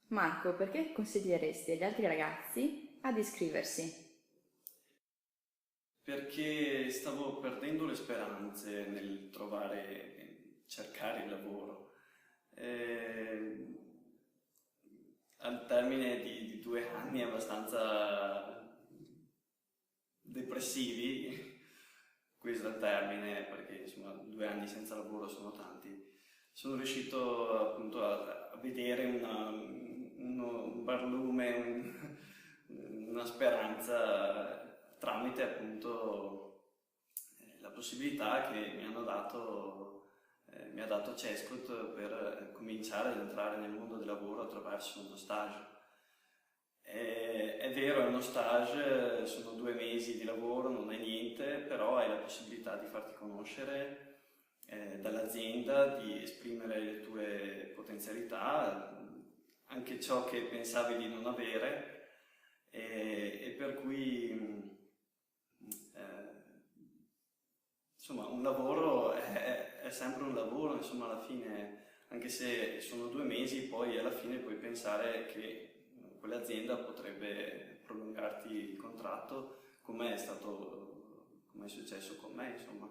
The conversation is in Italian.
Marco, perché consiglieresti agli altri ragazzi ad iscriversi? Perché stavo perdendo le speranze nel cercare il lavoro. Eh, Al termine di 2 anni abbastanza depressivi, questo è il termine, perché insomma 2 anni senza lavoro sono tanti, sono riuscito appunto a vedere un barlume, una speranza tramite appunto la possibilità che mi ha dato Cescut per cominciare ad entrare nel mondo del lavoro attraverso uno stage. È vero, è uno stage, sono 2 mesi di lavoro, non è niente, però hai la possibilità di farti conoscere dall'azienda, di esprimere le tue potenzialità, anche ciò che pensavi di non avere, e per cui insomma un lavoro è sempre un lavoro, insomma alla fine, anche se sono 2 mesi, poi alla fine puoi pensare che quell'azienda potrebbe prolungarti il contratto, come è successo con me, insomma.